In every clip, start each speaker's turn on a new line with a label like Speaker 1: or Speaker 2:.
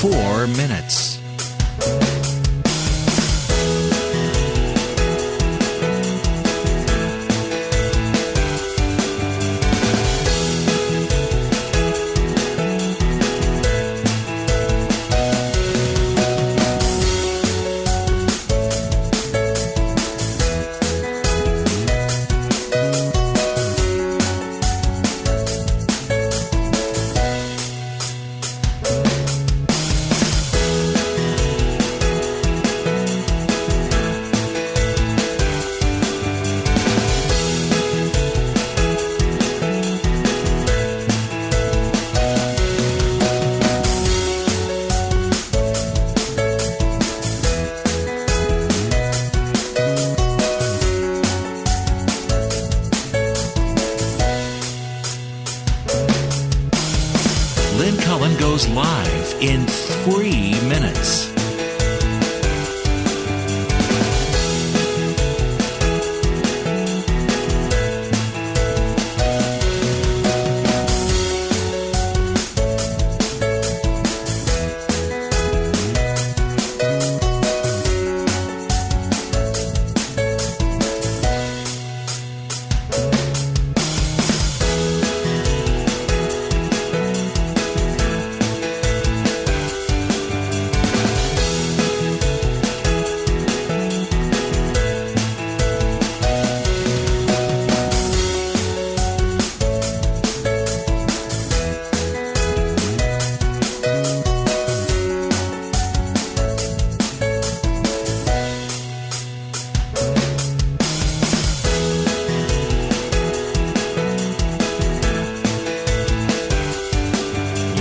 Speaker 1: 4 minutes. Lynn Cullen goes live in 3 minutes.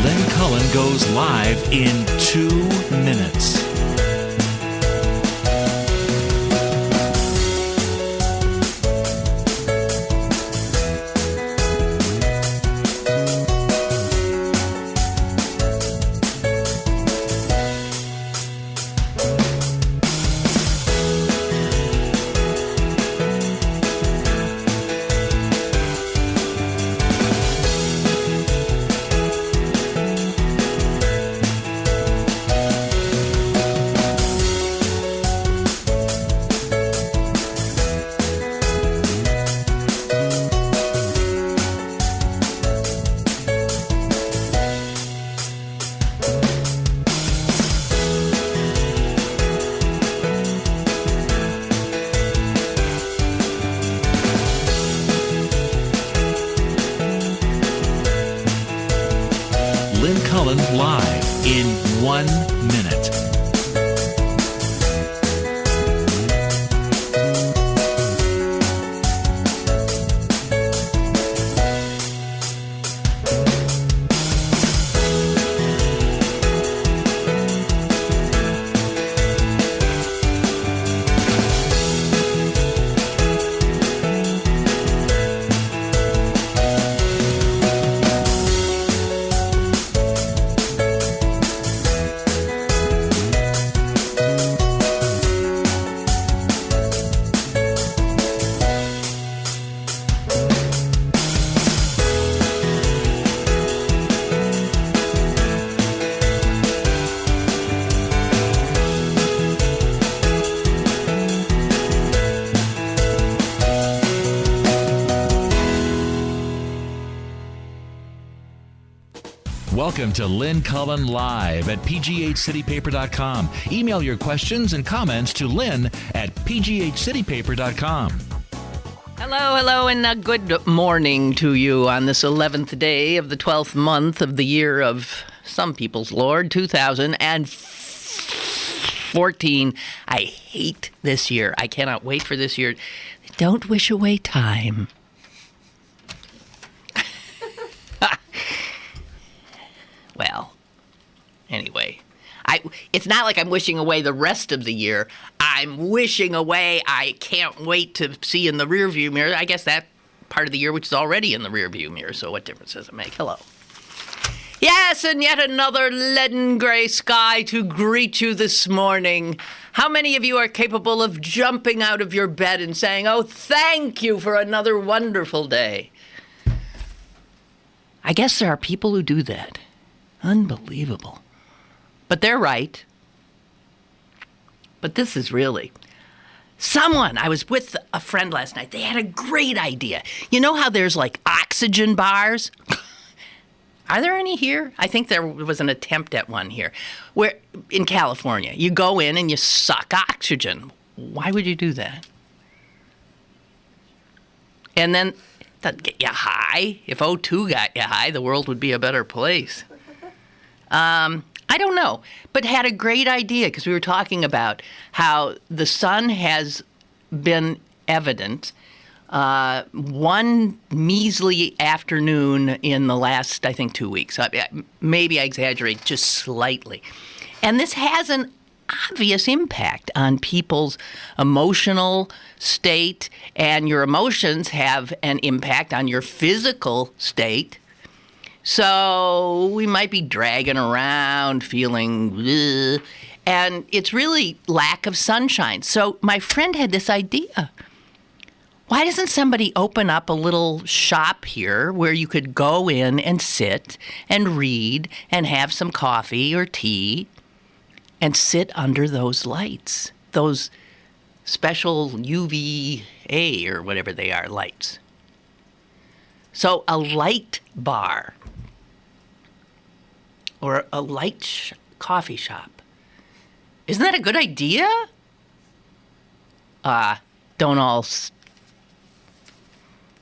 Speaker 1: Lynn Cullen goes live in 2 minutes. Lynn Cullen live in 1 minute. Welcome to Lynn Cullen Live at pghcitypaper.com. Email your questions and comments to Lynn at pghcitypaper.com.
Speaker 2: Hello, and good morning to you on this 11th day of the 12th month of the year of some people's Lord, 2014. I hate this year. I cannot wait for this year. Don't wish away time. Well, anyway, it's not like I'm wishing away the rest of the year. I'm wishing away I can't wait to see in the rearview mirror. I guess that part of the year which is already in the rearview mirror, so what difference does it make? Hello. Yes, and yet another leaden gray sky to greet you this morning. How many of you are capable of jumping out of your bed and saying, "Oh, thank you for another wonderful day"? I guess there are people who do that. Unbelievable. But they're right. But this is really... I was with a friend last night. They had a great idea. You know how there's like oxygen bars? Are there any here? I think there was an attempt at one here. Where in California, you go in and you suck oxygen. Why would you do that? And then that get you high. If O2 got you high, the world would be a better place. I don't know, but had a great idea because we were talking about how the sun has been evident one measly afternoon in the last, I think, 2 weeks. Maybe I exaggerate just slightly. And this has an obvious impact on people's emotional state, and your emotions have an impact on your physical state. So we might be dragging around, feeling, bleh, and it's really lack of sunshine. So my friend had this idea. Why doesn't somebody open up a little shop here where you could go in and sit and read and have some coffee or tea and sit under those lights, those special UVA or whatever they are lights? So a light bar. Or a light coffee shop. Isn't that a good idea? Don't all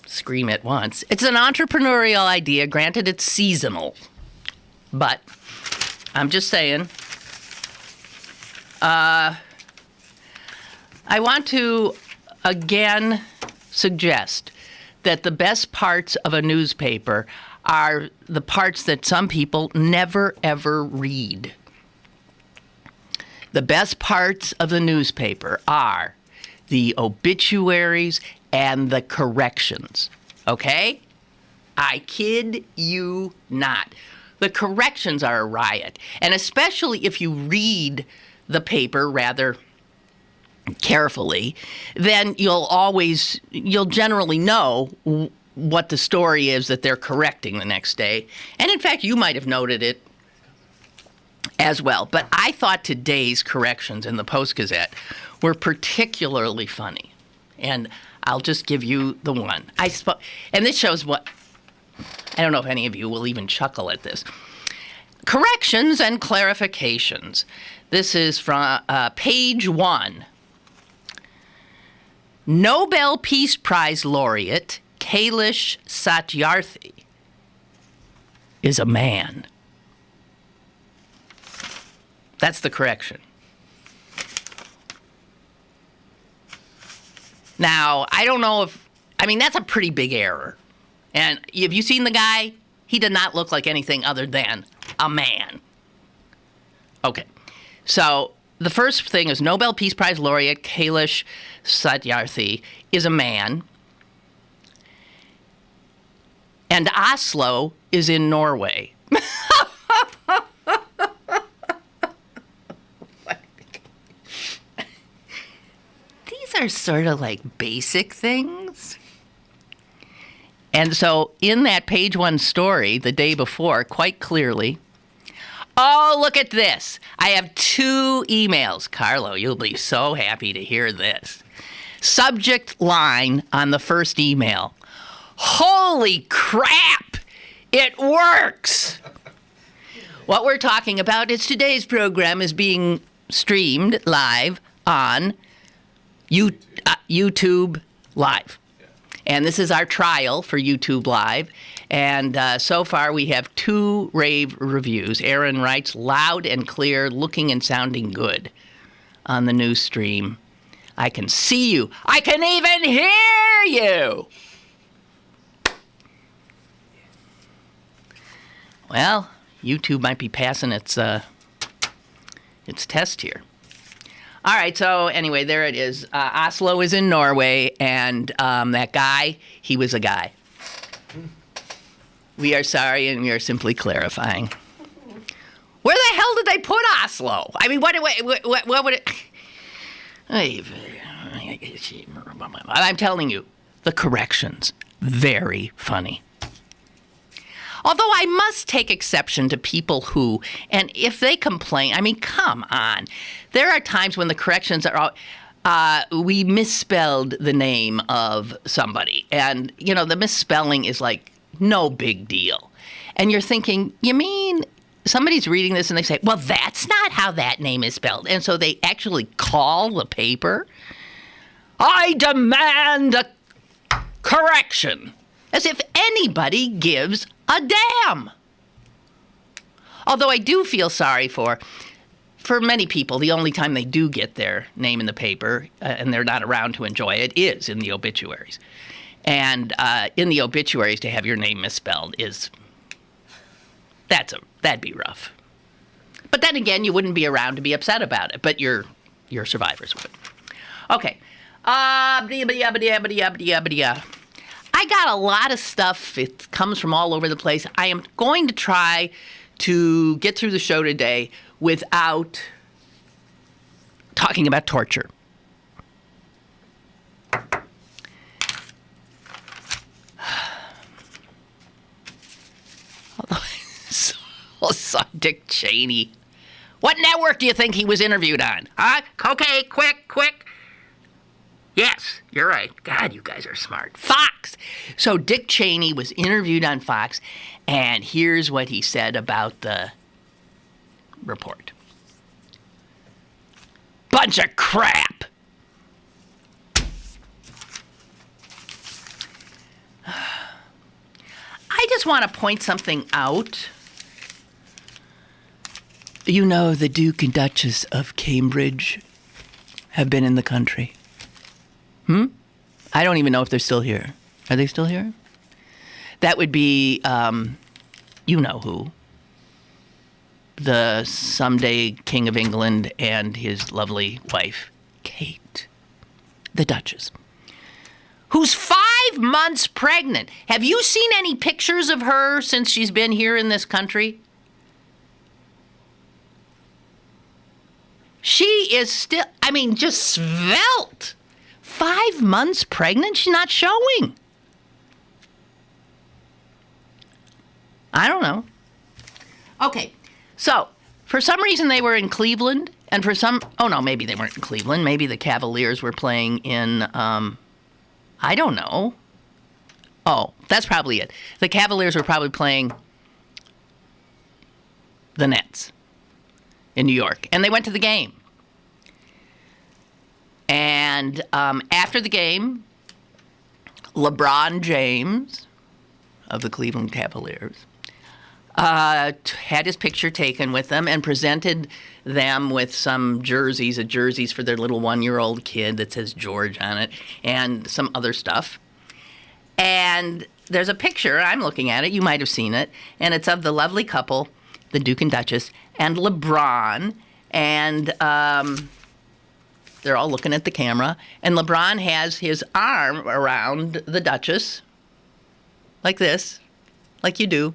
Speaker 2: scream at once. It's an entrepreneurial idea. Granted, it's seasonal. But I'm just saying. I want to, again, suggest that the best parts of a newspaper are the parts that some people never, ever read. The best parts of the newspaper are the obituaries and the corrections. Okay? I kid you not. The corrections are a riot. And especially if you read the paper rather carefully, then you'll generally know what the story is that they're correcting the next day. And in fact, you might have noted it as well. But I thought today's corrections in the Post-Gazette were particularly funny. And I'll just give you the one. And this shows what... I don't know if any of you will even chuckle at this. Corrections and clarifications. This is from page 1. Nobel Peace Prize laureate Kailash Satyarthi is a man. That's the correction. Now, I don't know that's a pretty big error. And have you seen the guy? He did not look like anything other than a man. Okay. So the first thing is Nobel Peace Prize laureate Kailash Satyarthi is a man. And Oslo is in Norway. These are sort of like basic things. And so in that page 1 story the day before, quite clearly, oh, look at this. I have 2 emails. Carlo, you'll be so happy to hear this. Subject line on the first email. Holy crap! It works! What we're talking about is today's program is being streamed live on YouTube Live. And this is our trial for YouTube Live. And so far we have 2 rave reviews. Aaron writes, loud and clear, looking and sounding good on the new stream. I can see you. I can even hear you. Well, YouTube might be passing its test here. All right, so anyway, there it is. Oslo is in Norway, and that guy, he was a guy. We are sorry, and we are simply clarifying. Where the hell did they put Oslo? I mean, what would it... I'm telling you, the corrections, very funny. Although I must take exception to people who, and if they complain, I mean, come on. There are times when the corrections are, we misspelled the name of somebody. And, the misspelling is like no big deal. And you're thinking, you mean somebody's reading this and they say, well, that's not how that name is spelled. And so they actually call the paper. I demand a correction. As if anybody gives a damn. Although I do feel sorry for many people, the only time they do get their name in the paper and they're not around to enjoy it is in the obituaries. And in the obituaries, to have your name misspelled that'd be rough. But then again, you wouldn't be around to be upset about it, but your survivors would. Okay. I got a lot of stuff. It comes from all over the place. I am going to try to get through the show today without talking about torture. Although I saw Dick Cheney. What network do you think he was interviewed on? Huh? Okay, quick. Yes, you're right. God, you guys are smart. Fox. So Dick Cheney was interviewed on Fox, and here's what he said about the report. Bunch of crap. I just want to point something out. The Duke and Duchess of Cambridge have been in the country. I don't even know if they're still here. Are they still here? That would be, you know who. The someday King of England and his lovely wife, Kate, the Duchess, who's 5 months pregnant. Have you seen any pictures of her since she's been here in this country? She is still, just svelte. 5 months pregnant? She's not showing. I don't know. Okay, so for some reason they were in Cleveland, and maybe they weren't in Cleveland. Maybe the Cavaliers were playing in, I don't know. Oh, that's probably it. The Cavaliers were probably playing the Nets in New York, and they went to the game. And after the game, LeBron James of the Cleveland Cavaliers had his picture taken with them and presented them with some jerseys for their little 1-year-old kid that says George on it, and some other stuff. And there's a picture, I'm looking at it, you might have seen it, and it's of the lovely couple, the Duke and Duchess, and LeBron, and they're all looking at the camera, and LeBron has his arm around the Duchess, like this, like you do.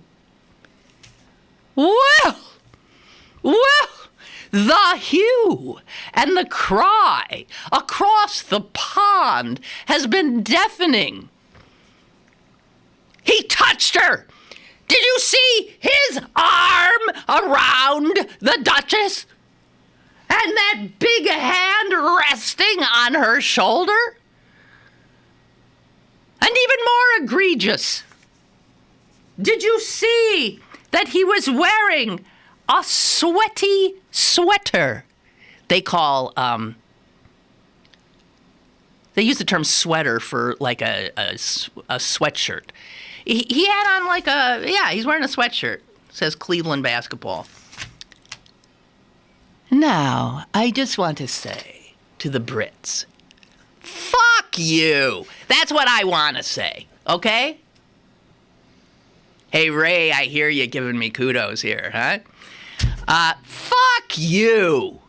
Speaker 2: Well, the hue and the cry across the pond has been deafening. He touched her. Did you see his arm around the Duchess? And that big hand resting on her shoulder? And even more egregious, did you see that he was wearing a sweaty sweater? They call, they use the term sweater for like a sweatshirt. He had on he's wearing a sweatshirt. It says Cleveland basketball. Now, I just want to say to the Brits, fuck you. That's what I want to say, okay? Hey, Ray, I hear you giving me kudos here, huh? Fuck you.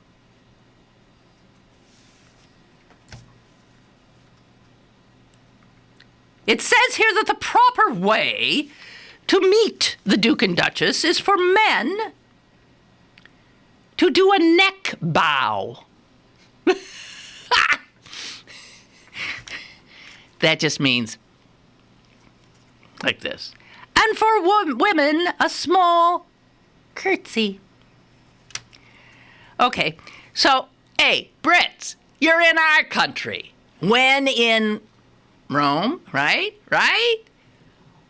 Speaker 2: It says here that the proper way to meet the Duke and Duchess is for men to do a neck bow. That just means like this. And and for women, a small curtsy. Okay, so, hey, Brits, you're in our country. When in Rome, right?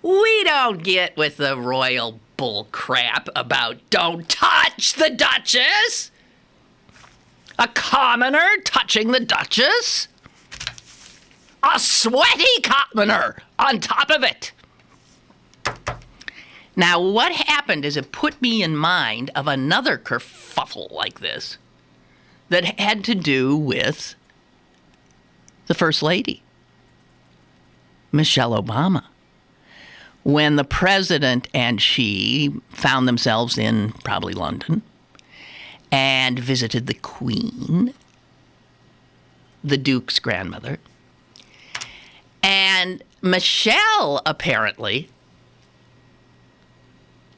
Speaker 2: We don't get with the royal bull crap about don't touch the Duchess. A commoner touching the Duchess? A sweaty commoner on top of it. Now, what happened is it put me in mind of another kerfuffle like this that had to do with the First Lady, Michelle Obama. When the president and she found themselves in probably London and visited the Queen, the Duke's grandmother, and Michelle apparently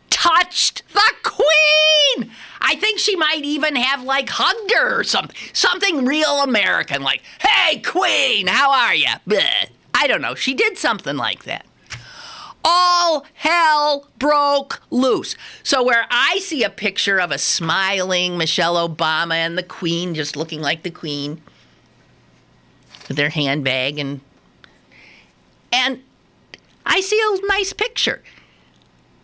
Speaker 2: touched the Queen. I think she might even have like hugged her or something real American, like, "Hey, Queen, how are you?" I don't know. She did something like that. All hell broke loose. So where I see a picture of a smiling Michelle Obama and the Queen just looking like the Queen with their handbag and I see a nice picture.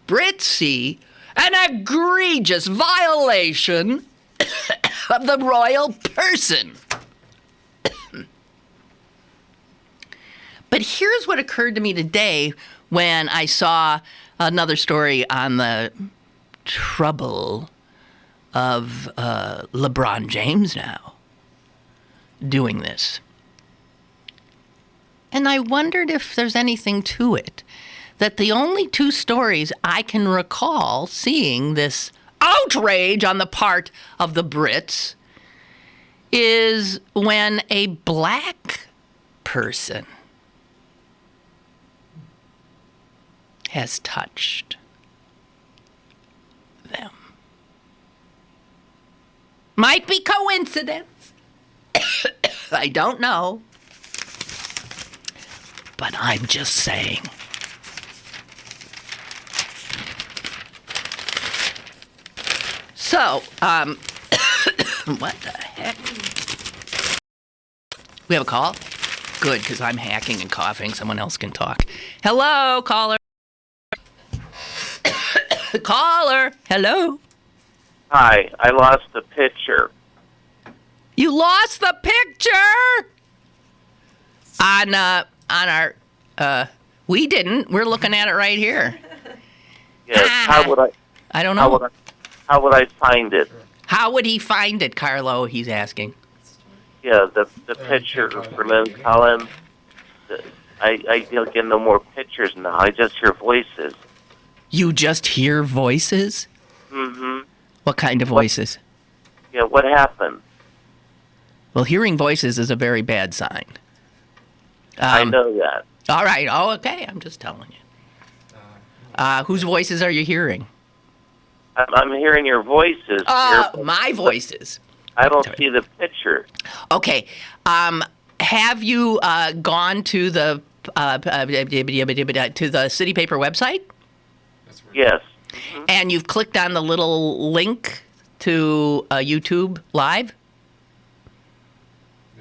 Speaker 2: Brits see an egregious violation of the royal person. But here's what occurred to me today when I saw another story on the trouble of LeBron James now doing this. And I wondered if there's anything to it. That the only two stories I can recall seeing this outrage on the part of the Brits is when a black person has touched them. Might be coincidence. I don't know. But I'm just saying. So, what the heck? We have a call? Good, because I'm hacking and coughing. Someone else can talk. Hello, caller. Caller, hello.
Speaker 3: Hi, I lost the picture.
Speaker 2: You lost the picture? On our, we didn't. We're looking at it right here.
Speaker 3: Yes, how would I?
Speaker 2: I don't know.
Speaker 3: How would I find it?
Speaker 2: How would he find it, Carlo? He's asking.
Speaker 3: Yeah, the picture for Lynn Cullen. I don't get no more pictures now. I just hear voices.
Speaker 2: You just hear voices?
Speaker 3: Mm-hmm.
Speaker 2: What kind of voices?
Speaker 3: Yeah, what happened?
Speaker 2: Well, hearing voices is a very bad sign.
Speaker 3: I know that.
Speaker 2: All right. Oh, okay. I'm just telling you. Whose voices are you hearing?
Speaker 3: I'm hearing your voices.
Speaker 2: My voices.
Speaker 3: I don't see the picture.
Speaker 2: Okay. Have you gone to the City Paper website?
Speaker 3: Yes.
Speaker 2: Mm-hmm. And you've clicked on the little link to YouTube Live?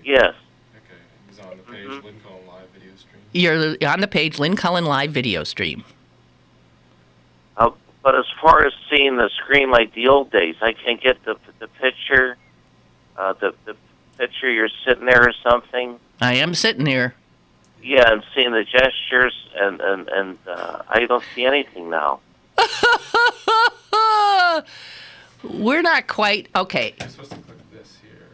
Speaker 3: Yes.
Speaker 4: Okay. It was on the page, Lynn Cullen Live video stream.
Speaker 2: You're on the page, Lynn Cullen Live video stream.
Speaker 3: But as far as seeing the screen like the old days, I can't get the picture, the picture you're sitting there or something.
Speaker 2: I am sitting here.
Speaker 3: Yeah, and seeing the gestures, and I don't see anything now.
Speaker 2: We're not quite okay.
Speaker 4: You're supposed to click this here,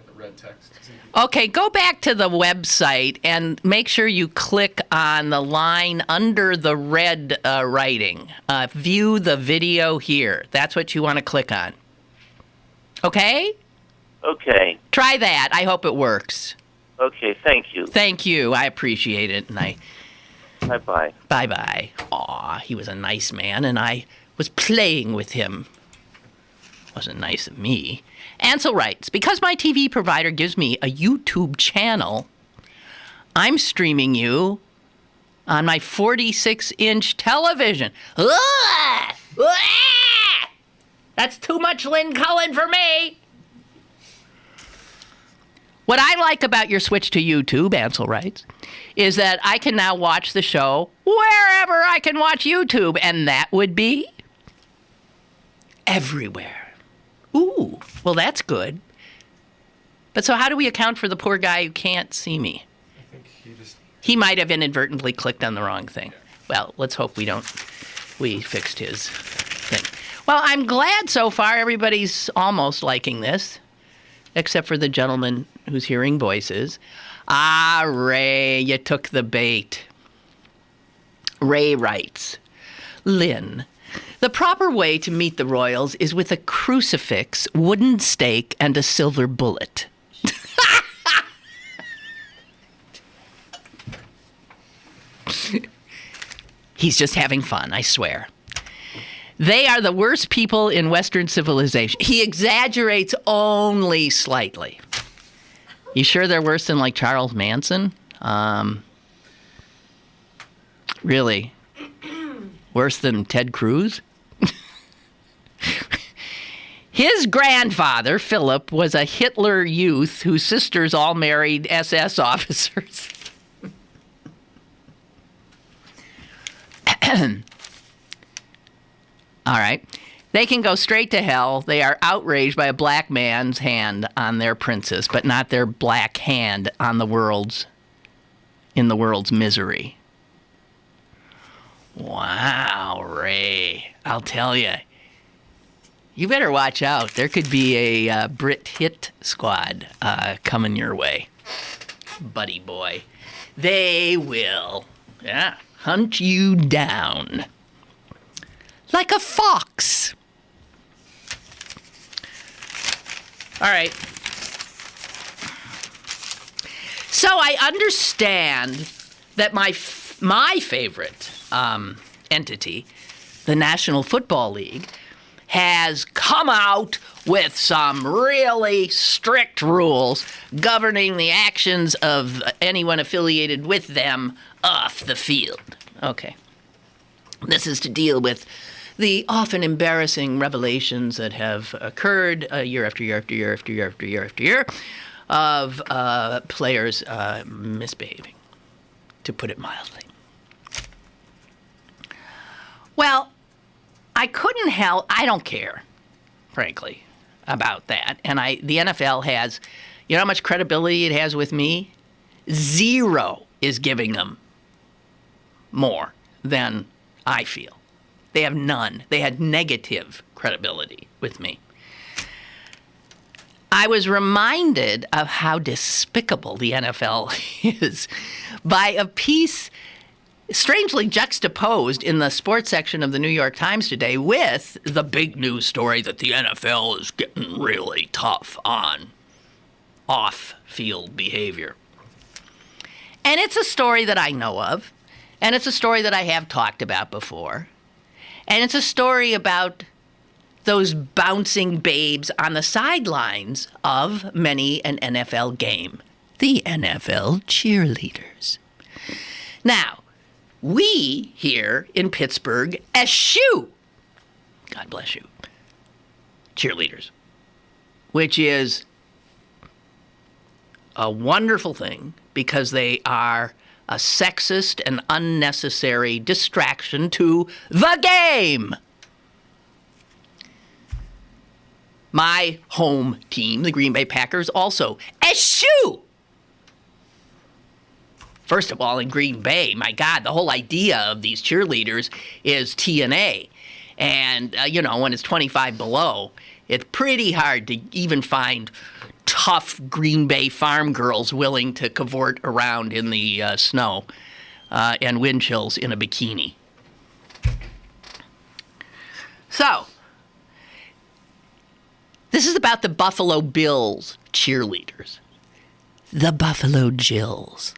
Speaker 4: the red text.
Speaker 2: Okay, go back to the website and make sure you click on the line under the red writing. View the video here. That's what you want to click on. Okay?
Speaker 3: Okay.
Speaker 2: Try that. I hope it works.
Speaker 3: Okay, thank you.
Speaker 2: Thank you. I appreciate it. And
Speaker 3: Bye-bye.
Speaker 2: Bye-bye. Aw, he was a nice man, and I was playing with him. Wasn't nice of me. Ansel writes, because my TV provider gives me a YouTube channel, I'm streaming you on my 46-inch television. Ugh! Ugh! That's too much Lynn Cullen for me. What I like about your switch to YouTube, Ansel writes, is that I can now watch the show wherever I can watch YouTube, and that would be everywhere. Ooh, well, that's good. But so how do we account for the poor guy who can't see me?
Speaker 4: I think
Speaker 2: He might have inadvertently clicked on the wrong thing. Well, let's hope we fixed his thing. Well, I'm glad so far everybody's almost liking this, except for the gentleman who's hearing voices. Ah, Ray, you took the bait. Ray writes, Lynn, the proper way to meet the royals is with a crucifix, wooden stake, and a silver bullet. He's just having fun, I swear. They are the worst people in Western civilization. He exaggerates only slightly. You sure they're worse than like Charles Manson? Really? Worse than Ted Cruz? His grandfather, Philip, was a Hitler youth whose sisters all married SS officers. All right. They can go straight to hell. They are outraged by a black man's hand on their princess, but not their black hand on in the world's misery. Wow, Ray. I'll tell you. You better watch out. There could be a Brit hit squad coming your way. Buddy boy. They will. Yeah. Hunt you down. Like a fox. All right. So I understand that my favorite entity, the National Football League, has come out with some really strict rules governing the actions of anyone affiliated with them off the field. Okay. This is to deal with the often embarrassing revelations that have occurred year after year after year after year after year after year of players misbehaving, to put it mildly. Well, I don't care, frankly, about that. And the NFL has, you know how much credibility it has with me? Zero is giving them more than I feel. They have none. They had negative credibility with me. I was reminded of how despicable the NFL is by a piece strangely juxtaposed in the sports section of the New York Times today with the big news story that the NFL is getting really tough on off-field behavior. And it's a story that I know of, and it's a story that I have talked about before. And it's a story about those bouncing babes on the sidelines of many an NFL game. The NFL cheerleaders. Now, we here in Pittsburgh eschew, God bless you, cheerleaders, which is a wonderful thing because they are a sexist and unnecessary distraction to the game. My home team, the Green Bay Packers, also eschew. First of all, in Green Bay, my God, the whole idea of these cheerleaders is TNA. And, when it's 25 below, it's pretty hard to even find tough Green Bay farm girls willing to cavort around in the snow and wind chills in a bikini. So, this is about the Buffalo Bills cheerleaders. The Buffalo Jills.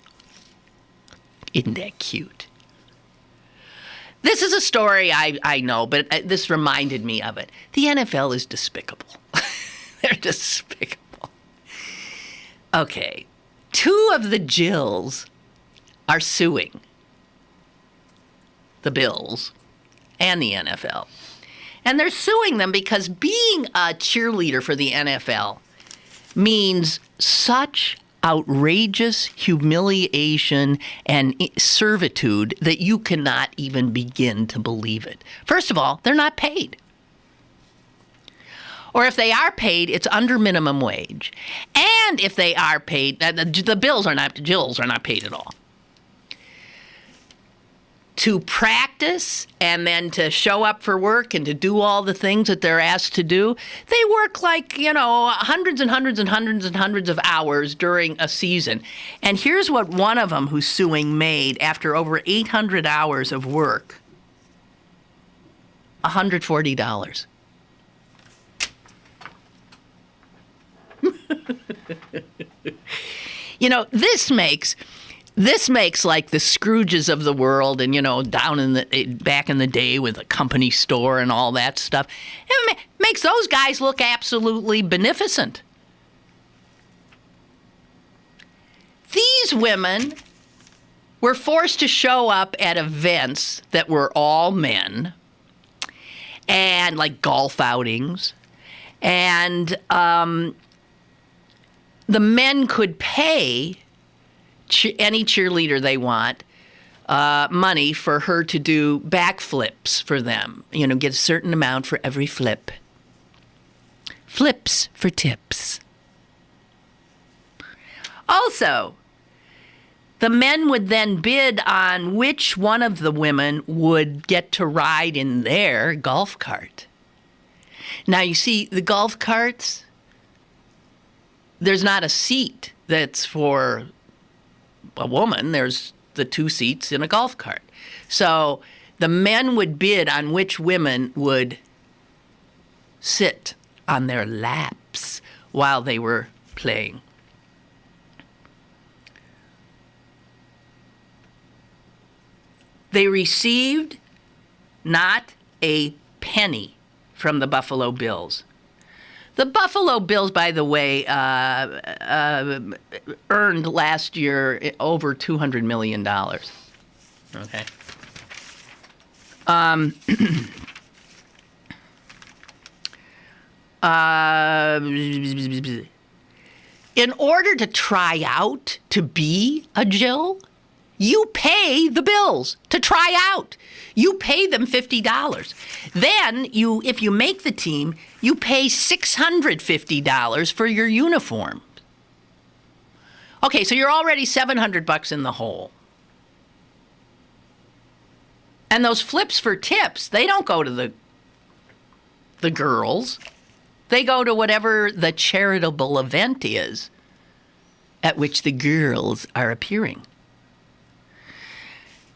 Speaker 2: Isn't that cute? This is a story I know, but this reminded me of it. The NFL is despicable. They're despicable. Okay, 2 of the Jills are suing the Bills and the NFL. And they're suing them because being a cheerleader for the NFL means such outrageous humiliation and servitude that you cannot even begin to believe it. First of all, they're not paid. Or if they are paid, it's under minimum wage. And if they are paid, the Jills are not paid at all. To practice and then to show up for work and to do all the things that they're asked to do, they work like, hundreds and hundreds and hundreds and hundreds of hours during a season. And here's what one of them who's suing made after over 800 hours of work. $140. This makes like the Scrooges of the world, and back in the day with a company store and all that stuff. It makes those guys look absolutely beneficent. These women were forced to show up at events that were all men, and like golf outings, and the men could pay any cheerleader they want money for her to do backflips for them. Get a certain amount for every flip. Flips for tips. Also, the men would then bid on which one of the women would get to ride in their golf cart. Now, you see, the golf carts, there's not a seat that's for a woman. There's the two seats in a golf cart. So the men would bid on which women would sit on their laps while they were playing. They received not a penny from the Buffalo Bills. The Buffalo Bills, by the way, earned last year over $200 million. Okay. In order to try out to be a Jill, you pay the Bills to try out. You pay them $50. Then if you make the team, you pay $650 for your uniform. Okay, so you're already $700 in the hole. And those flips for tips, they don't go to the girls. They go to whatever the charitable event is at which the girls are appearing.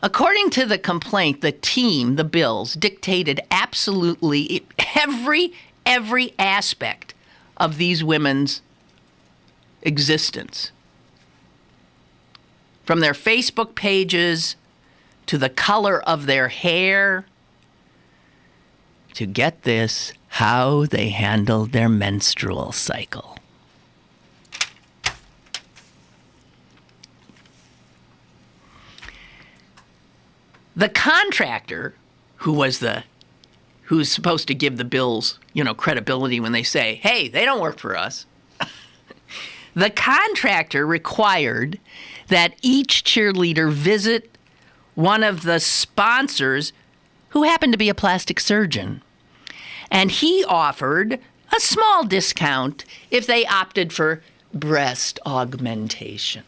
Speaker 2: According to the complaint, the team, the Bills, dictated absolutely every aspect of these women's existence. From their Facebook pages to the color of their hair to, get this, how they handled their menstrual cycle. The contractor, who's supposed to give the Bills, credibility when they say, hey, they don't work for us. The contractor required that each cheerleader visit one of the sponsors who happened to be a plastic surgeon. And he offered a small discount if they opted for breast augmentation.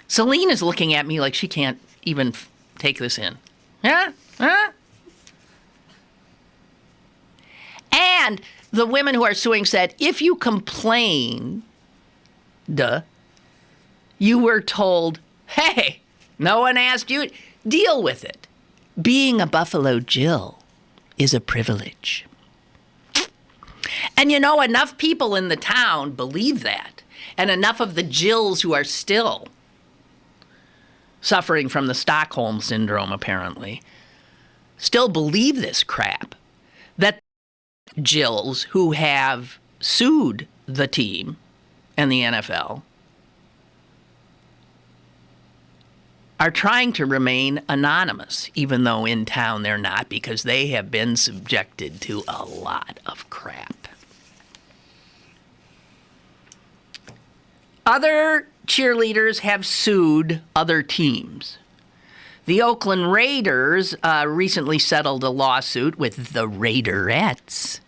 Speaker 2: Celine is looking at me like she can't even take this in. Yeah? Huh? And the women who are suing said, if you complained, you were told, hey, no one asked you, deal with it. Being a Buffalo Jill is a privilege. And enough people in the town believe that. And enough of the Jills who are still suffering from the Stockholm Syndrome, apparently, still believe this crap, that Jills who have sued the team and the NFL are trying to remain anonymous, even though in town they're not, because they have been subjected to a lot of crap. Other cheerleaders have sued other teams. The Oakland Raiders recently settled a lawsuit with the Raiderettes.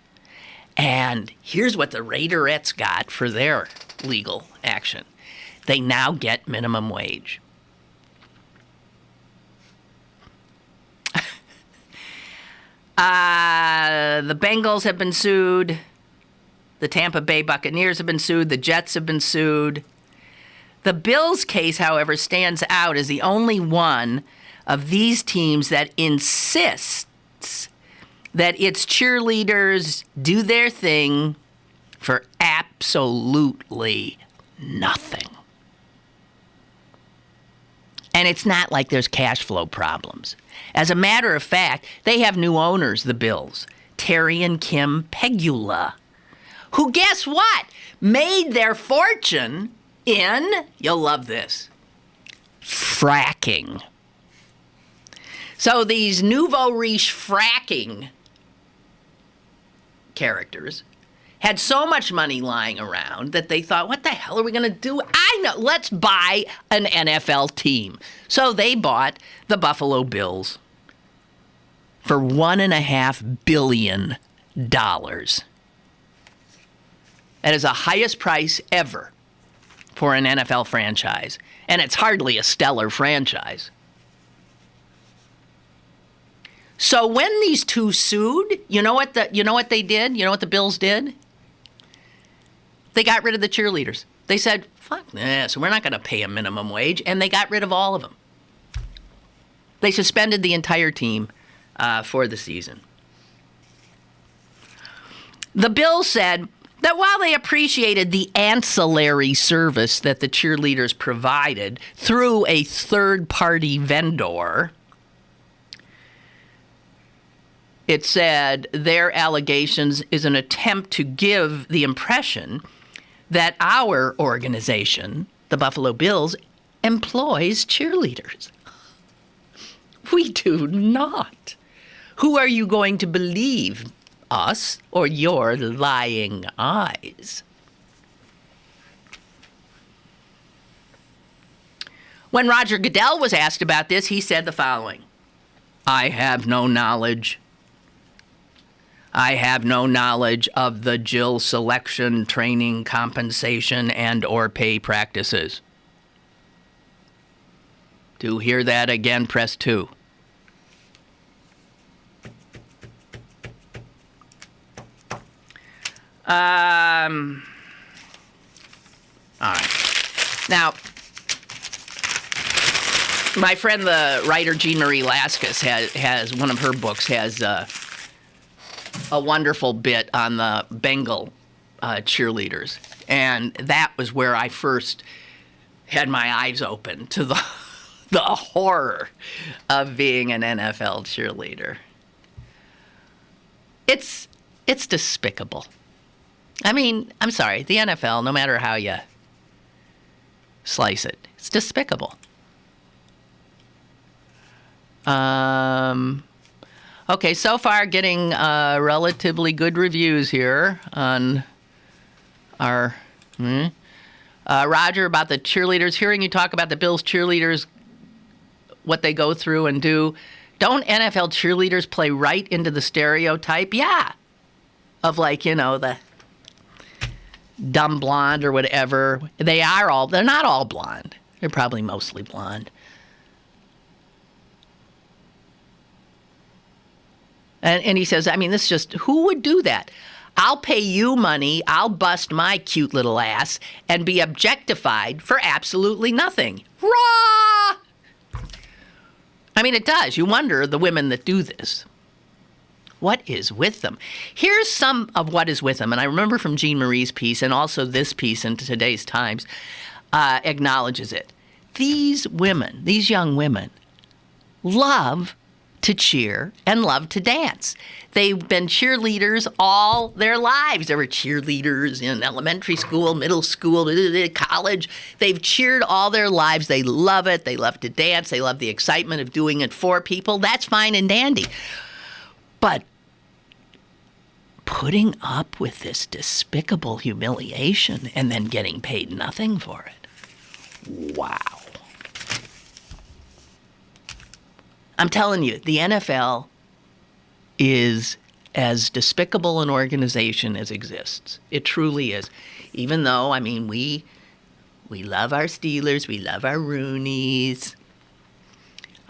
Speaker 2: And here's what the Raiderettes got for their legal action. They now get minimum wage. The Bengals have been sued. The Tampa Bay Buccaneers have been sued. The Jets have been sued. The Bills case, however, stands out as the only one of these teams that insists that its cheerleaders do their thing for absolutely nothing. And it's not like there's cash flow problems. As a matter of fact, they have new owners, the Bills, Terry and Kim Pegula, who, guess what, made their fortune in, you'll love this, fracking. So these nouveau riche fracking characters had so much money lying around that they thought, what the hell are we going to do? I know, let's buy an NFL team. So they bought the Buffalo Bills for $1.5 billion. That is the highest price ever for an NFL franchise. And it's hardly a stellar franchise. So when these two sued, you know what they did? You know what the Bills did? They got rid of the cheerleaders. They said, fuck this, we're not going to pay a minimum wage. And they got rid of all of them. They suspended the entire team for the season. The Bills said that while they appreciated the ancillary service that the cheerleaders provided through a third-party vendor, it said their allegations is an attempt to give the impression that our organization, the Buffalo Bills, employs cheerleaders. We do not. Who are you going to believe, us or your lying eyes? When Roger Goodell was asked about this, he said the following: I have no knowledge. I have no knowledge of the Jill selection, training, compensation, and or pay practices. To hear that again, press 2. All right. Now, my friend, the writer Jean Marie Laskus, has one of her books has a wonderful bit on the Bengal cheerleaders, and that was where I first had my eyes open to the horror of being an NFL cheerleader. It's despicable. I mean, I'm sorry, the NFL, no matter how you slice it, it's despicable. Okay, so far getting relatively good reviews here on our Roger, about the cheerleaders. Hearing you talk about the Bills cheerleaders, what they go through and do. Don't NFL cheerleaders play right into the stereotype? Yeah. Of the dumb blonde or whatever. They're not all blonde. They're probably mostly blonde. And he says, I mean, this is just, who would do that? I'll pay you money, I'll bust my cute little ass, and be objectified for absolutely nothing. Rah! I mean, it does. You wonder, the women that do this, what is with them? Here's some of what is with them. And I remember from Jean Marie's piece, and also this piece in today's Times, acknowledges it. These women, these young women, love to cheer and love to dance. They've been cheerleaders all their lives. They were cheerleaders in elementary school, middle school, college. They've cheered all their lives. They love it. They love to dance. They love the excitement of doing it for people. That's fine and dandy. But putting up with this despicable humiliation and then getting paid nothing for it. Wow. I'm telling you, the NFL is as despicable an organization as exists. It truly is. Even though, I mean, we love our Steelers, we love our Roonies.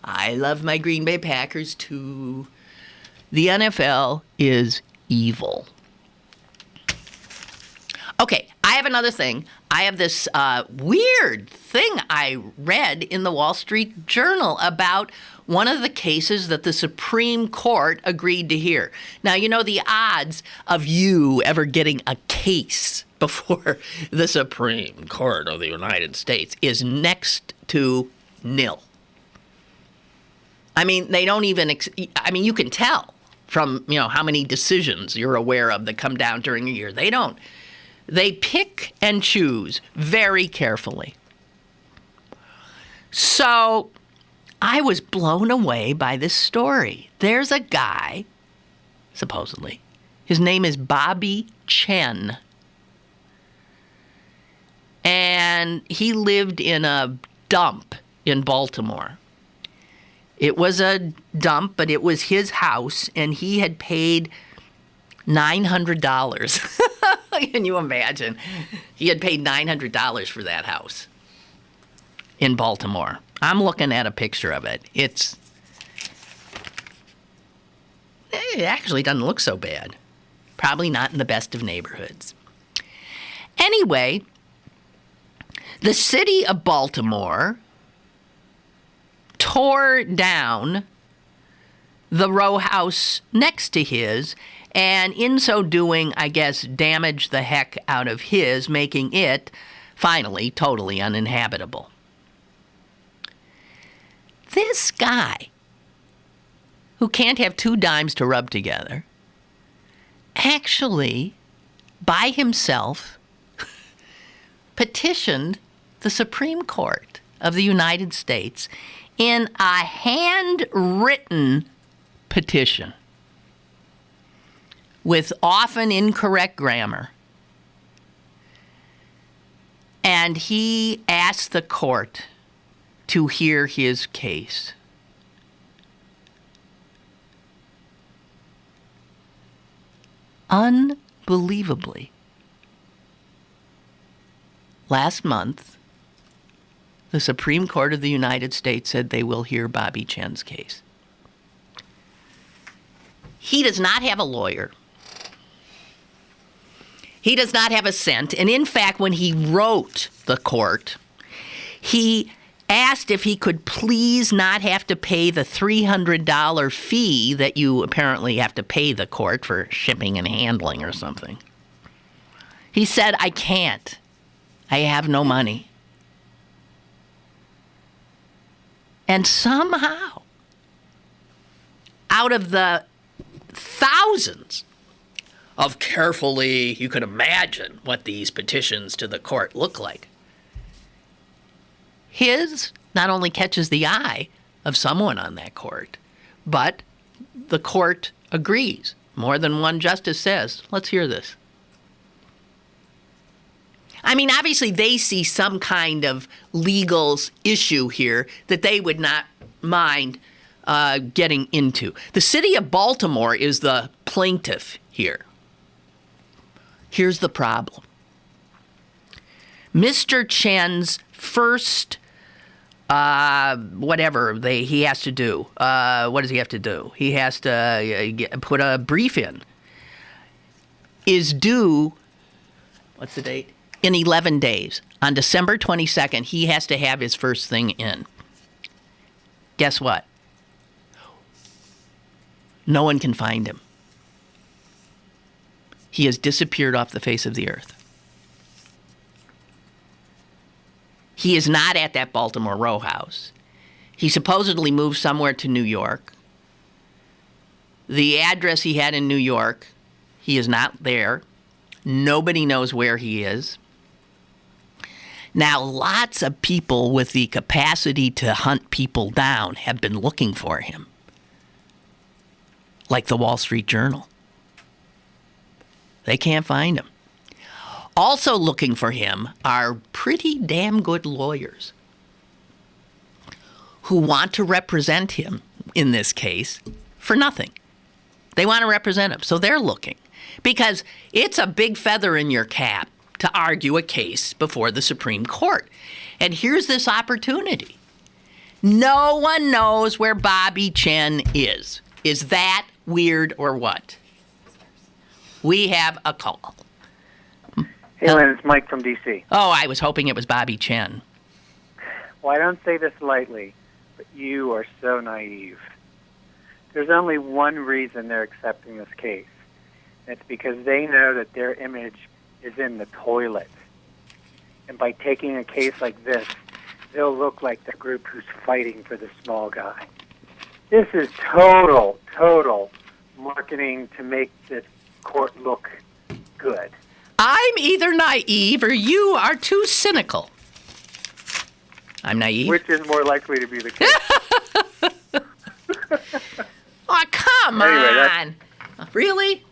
Speaker 2: I love my Green Bay Packers too. The NFL is evil. Okay, I have another thing. I have this weird thing I read in the Wall Street Journal about one of the cases that the Supreme Court agreed to hear. Now, you know, the odds of you ever getting a case before the Supreme Court of the United States is next to nil. I mean, they don't even, you can tell from, how many decisions you're aware of that come down during a year. They don't. They pick and choose very carefully. So I was blown away by this story. There's a guy, supposedly, his name is Bobby Chen. And he lived in a dump in Baltimore. It was a dump, but it was his house, and he had paid $900. Can you imagine? He had paid $900 for that house in Baltimore. I'm looking at a picture of it. It actually doesn't look so bad. Probably not in the best of neighborhoods. Anyway, the city of Baltimore tore down the row house next to his, and in so doing, I guess, damaged the heck out of his, making it, finally, totally uninhabitable. This guy, who can't have two dimes to rub together, actually, by himself, petitioned the Supreme Court of the United States in a handwritten petition with often incorrect grammar. And he asked the court to hear his case. Unbelievably, last month, the Supreme Court of the United States said they will hear Bobby Chen's case. He does not have a lawyer. He does not have a cent. And in fact, when he wrote the court, he asked if he could please not have to pay the $300 fee that you apparently have to pay the court for shipping and handling or something. He said, I can't. I have no money. And somehow, out of the thousands of carefully, you could imagine what these petitions to the court look like, his not only catches the eye of someone on that court, but the court agrees. More than one justice says, let's hear this. I mean, obviously they see some kind of legal issue here that they would not mind getting into. The city of Baltimore is the plaintiff here. Here's the problem. Mr. Chen's first, he has to do. What does he have to do? He has to put a brief in. Is due, what's the date? In 11 days. On December 22nd, he has to have his first thing in. Guess what? No one can find him. He has disappeared off the face of the earth. He is not at that Baltimore row house. He supposedly moved somewhere to New York. the address he had in New York. He is not there. Nobody knows where he is. Now, lots of people with the capacity to hunt people down have been looking for him, like the Wall Street Journal. They can't find him. Also looking for him are pretty damn good lawyers who want to represent him in this case for nothing. They want to represent him, so they're looking. Because it's a big feather in your cap to argue a case before the Supreme Court. And here's this opportunity. No one knows where Bobby Chen is. Is that weird or what? We have a call.
Speaker 5: Hey, Lynn, it's Mike from D.C.
Speaker 2: Oh, I was hoping it was Bobby Chen.
Speaker 5: Well, I don't say this lightly, but you are so naive. There's only one reason they're accepting this case. And it's because they know that their image is in the toilet. And by taking a case like this, they'll look like the group who's fighting for the small guy. This is total marketing to make this court look good.
Speaker 2: I'm either naive or you are too cynical. I'm naive.
Speaker 5: Which is more likely to be the case?
Speaker 2: Oh, come on. Really?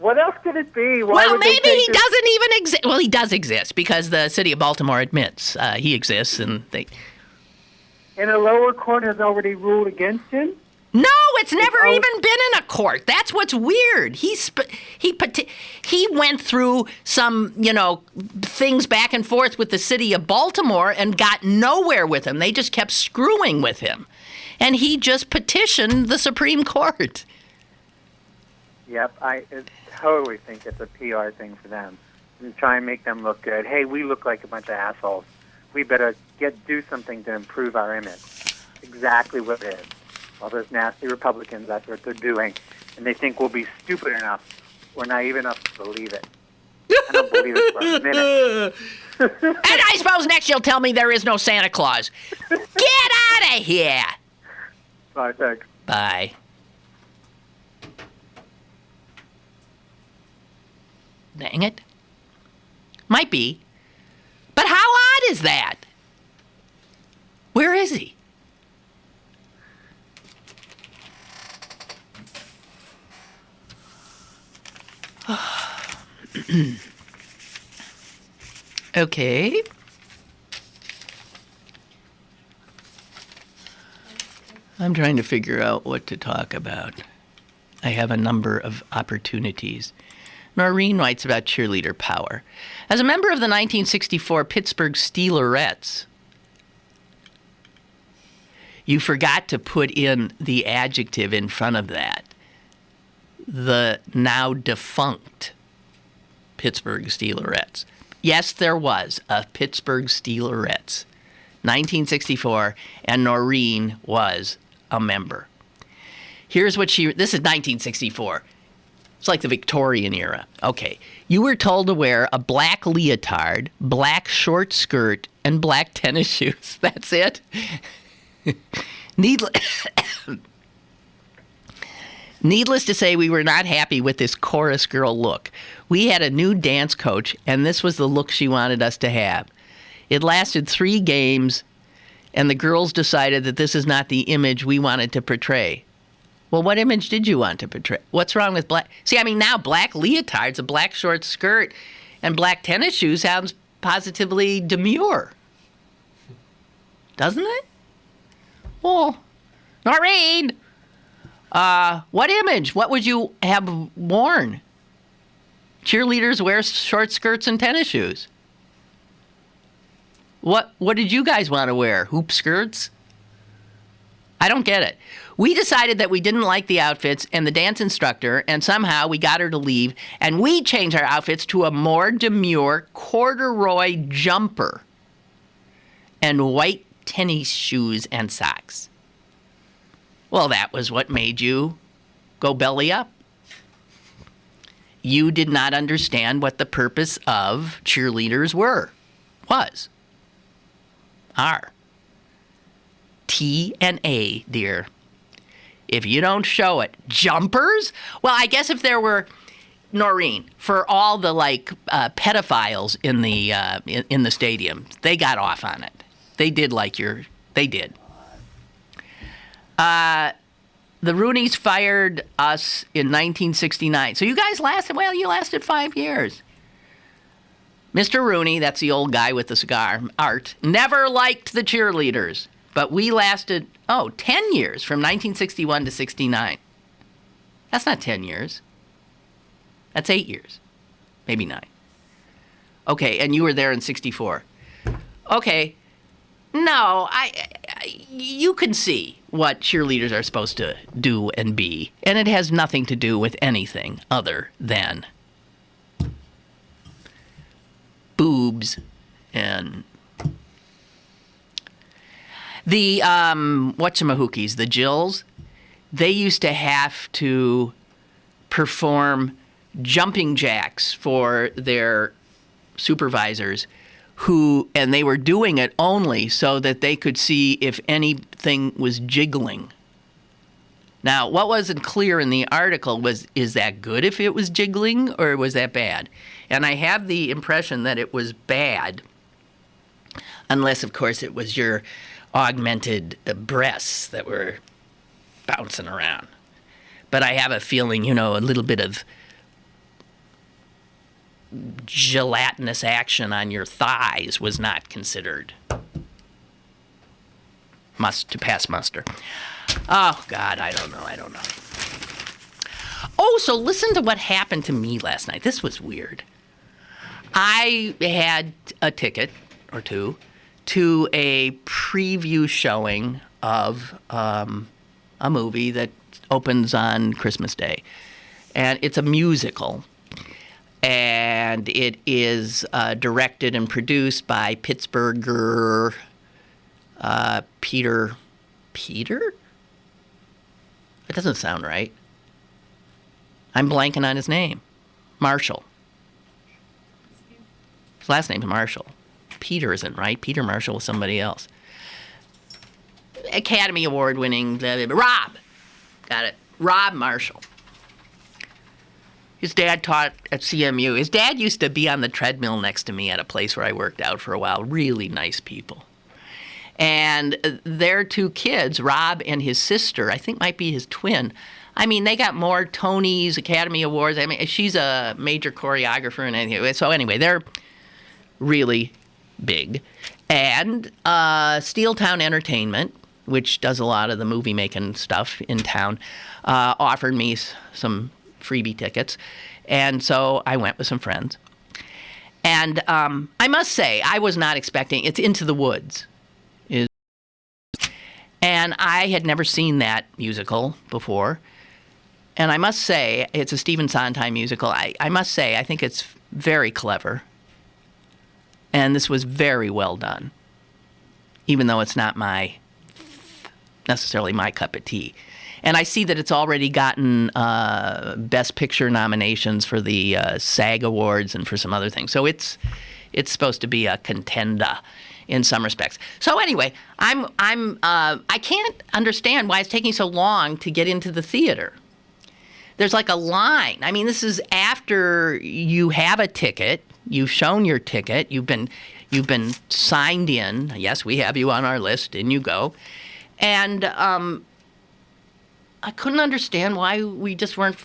Speaker 5: What else could it be?
Speaker 2: Well, maybe he doesn't even exist. Well, he does exist because the city of Baltimore admits he exists, and they.
Speaker 5: And a lower court has already ruled against him?
Speaker 2: No, it's never even been in a court. That's what's weird. He went through some, things back and forth with the city of Baltimore and got nowhere with him. They just kept screwing with him. And he just petitioned the Supreme Court.
Speaker 5: Yep, I totally think it's a PR thing for them. And try and make them look good. Hey, we look like a bunch of assholes. We better do something to improve our image. Exactly what it is. All those nasty Republicans, that's what they're doing. And they think we'll be stupid enough or naive enough to believe it. I don't believe it for a minute.
Speaker 2: And I suppose next you'll tell me there is no Santa Claus. Get out of here.
Speaker 5: Bye, thanks.
Speaker 2: Bye. Dang it. Might be. But how odd is that? Where is he? Okay. I'm trying to figure out what to talk about. I have a number of opportunities. Noreen writes about cheerleader power. As a member of the 1964 Pittsburgh Steelerettes, you forgot to put in the adjective in front of that. The now defunct Pittsburgh Steelerettes. Yes, there was a Pittsburgh Steelerettes, 1964, and Noreen was a member. Here's what this is 1964. It's like the Victorian era. Okay. You were told to wear a black leotard, black short skirt, and black tennis shoes. That's it. Needless to say, we were not happy with this chorus girl look. We had a new dance coach, and this was the look she wanted us to have. It lasted 3 games, and the girls decided that this is not the image we wanted to portray. Well, what image did you want to portray? What's wrong with black? See, I mean, now black leotards, a black short skirt, and black tennis shoes sounds positively demure. Doesn't it? Well, Noreen, what image? What would you have worn? Cheerleaders wear short skirts and tennis shoes. What did you guys want to wear? Hoop skirts? I don't get it. We decided that we didn't like the outfits and the dance instructor, and somehow we got her to leave, and we changed our outfits to a more demure corduroy jumper and white tennis shoes and socks. Well, that was what made you go belly up. You did not understand what the purpose of cheerleaders was. Are. T and A, dear. if you don't show it. Jumpers? Well, I guess if there were, Noreen, for all the pedophiles in the stadium, they got off on it. They did they did. The Rooneys fired us in 1969. So you guys you lasted 5 years. Mr. Rooney, that's the old guy with the cigar, Art, never liked the cheerleaders. But we lasted, 10 years, from 1961 to 69. That's not 10 years. That's 8 years. Maybe 9. Okay, and you were there in 64. Okay. No, you can see what cheerleaders are supposed to do and be, and it has nothing to do with anything other than boobs and the whatchamahookies, the Jills. They used to have to perform jumping jacks for their supervisors, and they were doing it only so that they could see if anything was jiggling. Now, what wasn't clear in the article was, is that good if it was jiggling, or was that bad? And I have the impression that it was bad, unless, of course, it was your augmented breasts that were bouncing around. But I have a feeling, a little bit of gelatinous action on your thighs was not considered to pass muster. Oh, God, I don't know. Oh, so listen to what happened to me last night. This was weird. I had a ticket or two to a preview showing of a movie that opens on Christmas Day. And it's a musical. And it is directed and produced by Pittsburgher Peter? It doesn't sound right. I'm blanking on his name. Marshall. His last name's Marshall. Peter isn't right. Peter Marshall was somebody else. Academy Award winning, Rob. Got it. Rob Marshall. His dad taught at CMU. His dad used to be on the treadmill next to me at a place where I worked out for a while. Really nice people. And their two kids, Rob and his sister, I think might be his twin. I mean, they got more Tonys, Academy Awards. I mean, she's a major choreographer and anything. So anyway, they're really big. And Steeltown Entertainment, which does a lot of the movie-making stuff in town, offered me some freebie tickets. And so I went with some friends. And I must say, I was not expecting, it's Into the Woods. And I had never seen that musical before. And I must say, it's a Stephen Sondheim musical. I must say, I think it's very clever. And this was very well done, even though it's not necessarily my cup of tea. And I see that it's already gotten Best Picture nominations for the SAG Awards and for some other things. So it's supposed to be a contender in some respects. So anyway, I can't understand why it's taking so long to get into the theater. There's like a line. I mean, this is after you have a ticket, you've shown your ticket, you've been signed in. Yes, we have you on our list, in you go. And I couldn't understand why we just weren't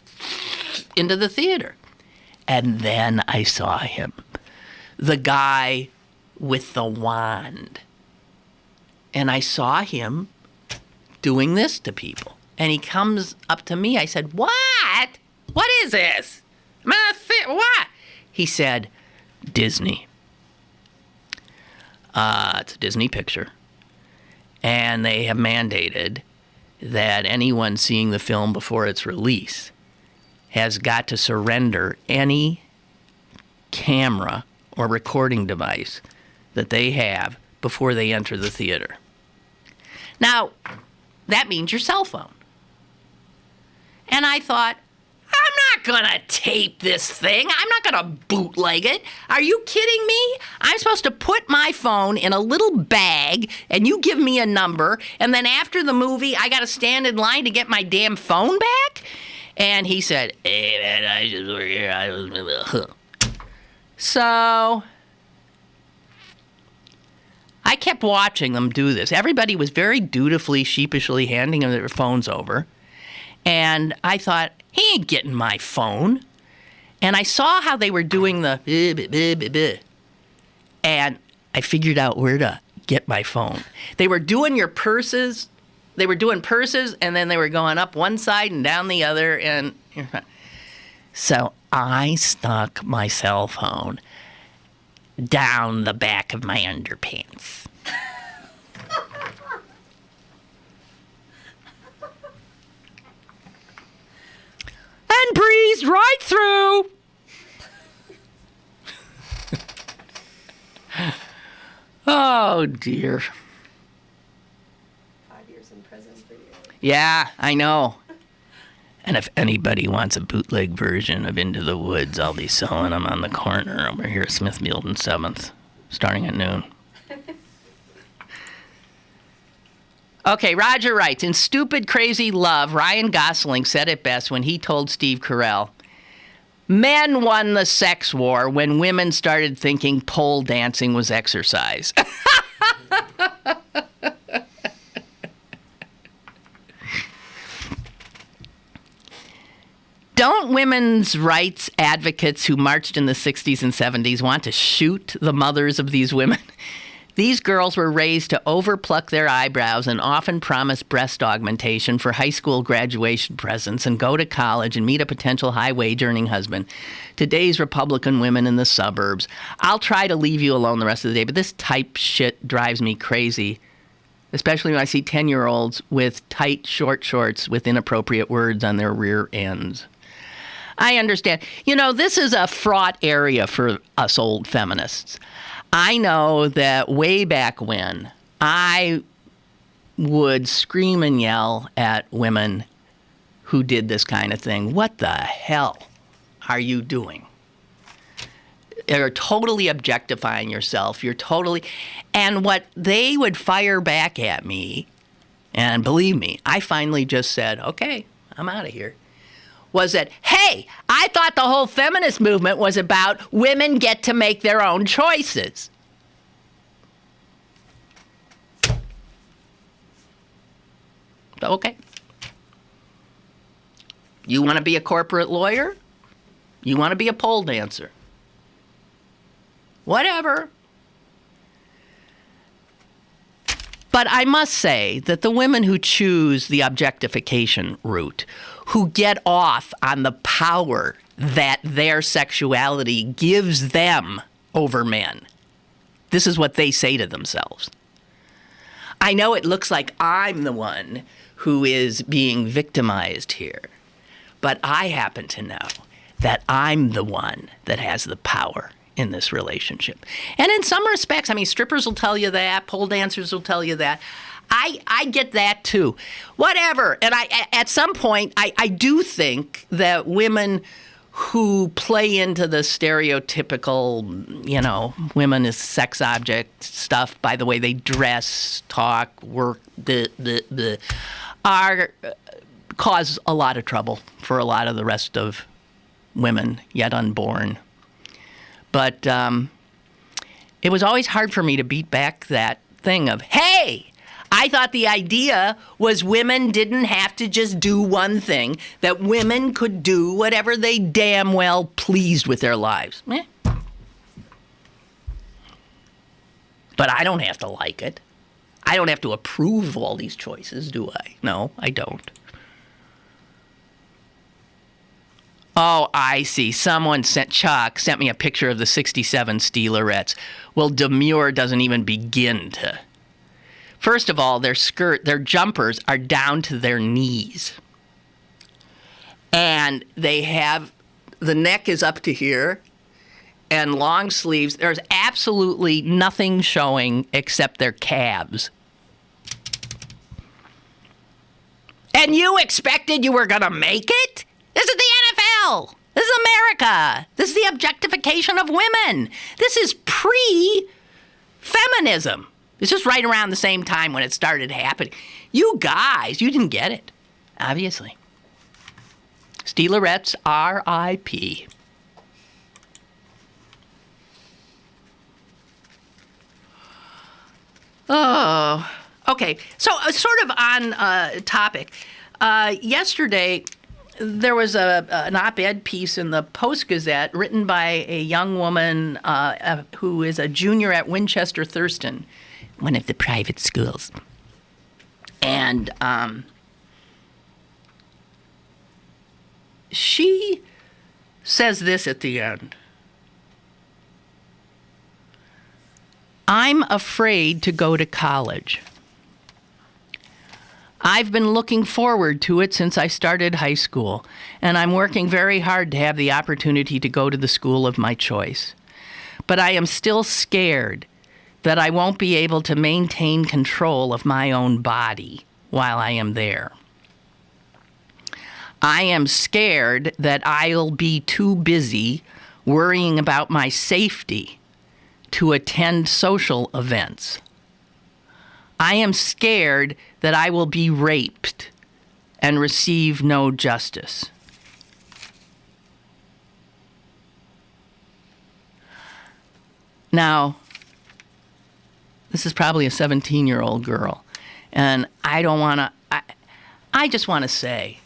Speaker 2: into the theater. And then I saw him, the guy with the wand. And I saw him doing this to people. And he comes up to me. I said, "What? What is this? What?" He said, "Disney. It's a Disney picture. And they have mandated that anyone seeing the film before its release has got to surrender any camera or recording device that they have before they enter the theater." Now, that means your cell phone. And I thought, I'm I'm not gonna tape this thing. I'm not gonna bootleg it. Are you kidding me? I'm supposed to put my phone in a little bag, and you give me a number, and then after the movie, I gotta stand in line to get my damn phone back? And he said, hey, man, I just work here. So I kept watching them do this. Everybody was very dutifully, sheepishly handing them their phones over. And I thought, he ain't getting my phone. And I saw how they were doing the and I figured out where to get my phone. They were doing your purses. They were doing purses, and then they were going up one side and down the other. And so I stuck my cell phone down the back of my underpants. And breezed right through. Oh, dear.
Speaker 6: 5 years in prison for you.
Speaker 2: Yeah, I know. And if anybody wants a bootleg version of Into the Woods, I'll be selling them on the corner over here at Smithfield and 7th, starting at noon. Okay, Roger writes, in Stupid Crazy Love, Ryan Gosling said it best when he told Steve Carell, men won the sex war when women started thinking pole dancing was exercise. Don't women's rights advocates who marched in the 60s and 70s want to shoot the mothers of these women? These girls were raised to overpluck their eyebrows and often promise breast augmentation for high school graduation presents and go to college and meet a potential high-wage earning husband. Today's Republican women in the suburbs. I'll try to leave you alone the rest of the day, but this type shit drives me crazy, especially when I see 10-year-olds with tight, short shorts with inappropriate words on their rear ends. I understand. You know, this is a fraught area for us old feminists. I know that way back when, I would scream and yell at women who did this kind of thing. What the hell are you doing? You're totally objectifying yourself. You're totally... And what they would fire back at me, and believe me, I finally just said, okay, I'm out of here, was that, hey, I thought the whole feminist movement was about women get to make their own choices. Okay. You want to be a corporate lawyer? You want to be a pole dancer? Whatever. But I must say that the women who choose the objectification route, who get off on the power that their sexuality gives them over men, this is what they say to themselves. I know it looks like I'm the one who is being victimized here, but I happen to know that I'm the one that has the power in this relationship. And in some respects, I mean, strippers will tell you that, pole dancers will tell you that. I get that too. Whatever. And at some point, I do think that women who play into the stereotypical, you know, women as sex object stuff by the way they dress, talk, work, are cause a lot of trouble for a lot of the rest of women yet unborn. But it was always hard for me to beat back that thing of, hey, I thought the idea was women didn't have to just do one thing, that women could do whatever they damn well pleased with their lives. But I don't have to like it. I don't have to approve of all these choices, do I? No, I don't. Oh, I see. Chuck sent me a picture of the 67 Steelerettes. Well, demure doesn't even begin to. First of all, their jumpers are down to their knees. And they have, the neck is up to here, and long sleeves. There's absolutely nothing showing except their calves. And you expected you were going to make it? This is the hell? This is America. This is the objectification of women. This is pre-feminism. It's just right around the same time when it started happening. You guys, you didn't get it, obviously. Steelerettes, R.I.P. Oh, okay. So sort of on topic. Yesterday, there was an op-ed piece in the Post-Gazette written by a young woman who is a junior at Winchester Thurston, one of the private schools. And she says this at the end. I'm afraid to go to college. I've been looking forward to it since I started high school, and I'm working very hard to have the opportunity to go to the school of my choice. But I am still scared that I won't be able to maintain control of my own body while I am there. I am scared that I'll be too busy worrying about my safety to attend social events. I am scared that I will be raped and receive no justice. Now, this is probably a 17-year-old girl, and I don't want to, I just want to say,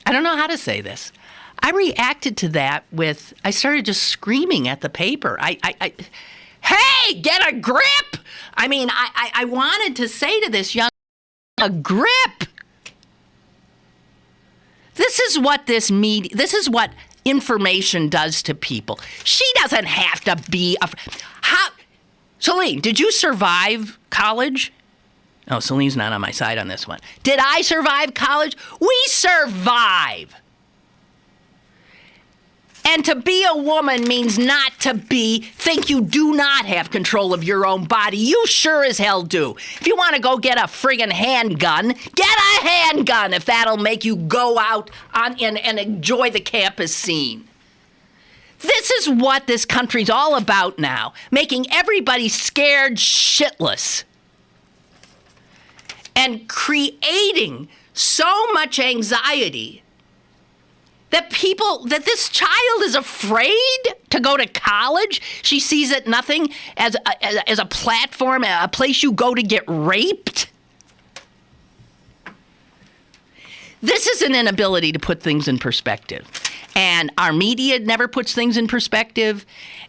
Speaker 2: I don't know how to say this. I reacted to that with, I started just screaming at the paper. Hey, get a grip! I mean, I wanted to say to this young, a grip! This is what this what information does to people. She doesn't have to be Celine, did you survive college? Oh, Celine's not on my side on this one. Did I survive college? We survive. And to be a woman means not to think you do not have control of your own body. You sure as hell do. If you want to go get a friggin' handgun, get a handgun if that'll make you go out and enjoy the campus scene. This is what this country's all about now, making everybody scared shitless. And creating so much anxiety that this child is afraid to go to college. She sees it nothing as a platform, a place you go to get raped. This is an inability to put things in perspective. And our media never puts things in perspective.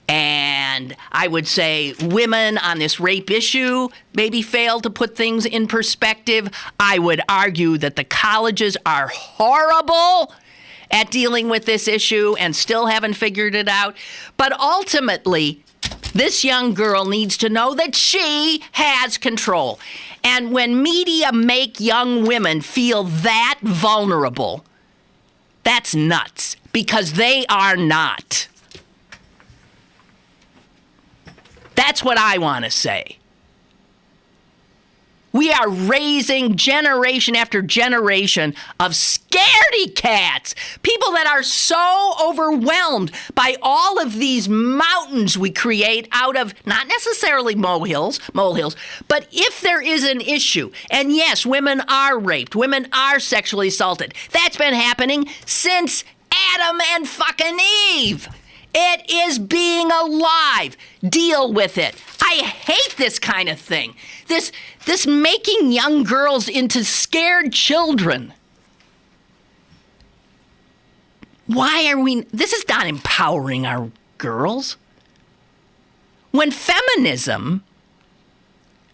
Speaker 2: And I would say women on this rape issue maybe fail to put things in perspective. I would argue that the colleges are horrible at dealing with this issue and still haven't figured it out. But ultimately, this young girl needs to know that she has control. And when media make young women feel that vulnerable, that's nuts, because they are not. That's what I want to say. We are raising generation after generation of scaredy cats, people that are so overwhelmed by all of these mountains we create out of not necessarily molehills, but if there is an issue, and yes, women are raped, women are sexually assaulted, that's been happening since Adam and fucking Eve. It is being alive. Deal with it. I hate this kind of thing. This making young girls into scared children. This is not empowering our girls. When feminism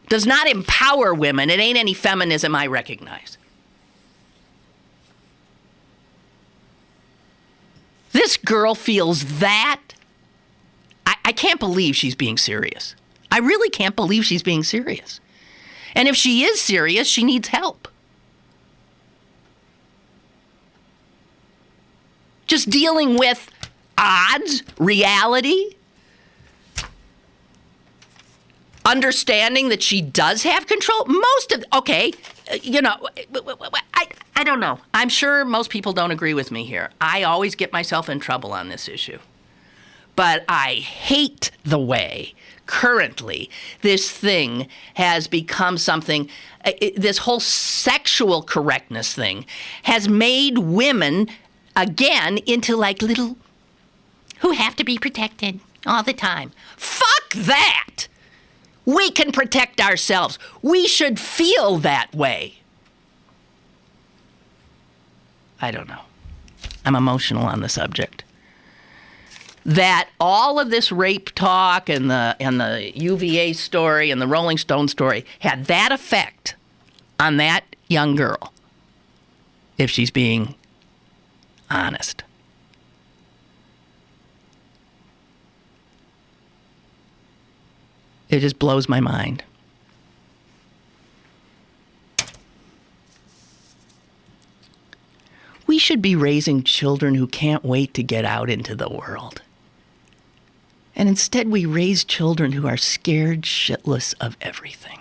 Speaker 2: does not empower women, it ain't any feminism I recognize. This girl feels that. I can't believe she's being serious. I really can't believe she's being serious. And if she is serious, she needs help. Just dealing with odds, reality. understanding that she does have control. I don't know. I'm sure most people don't agree with me here. I always get myself in trouble on this issue. But I hate the way currently this thing has become something, this whole sexual correctness thing has made women, again, into like little, who have to be protected all the time. Fuck that! We can protect ourselves. We should feel that way. I don't know. I'm emotional on the subject. That all of this rape talk and the UVA story and the Rolling Stone story had that effect on that young girl, if she's being honest. It just blows my mind. We should be raising children who can't wait to get out into the world. And instead we raise children who are scared shitless of everything.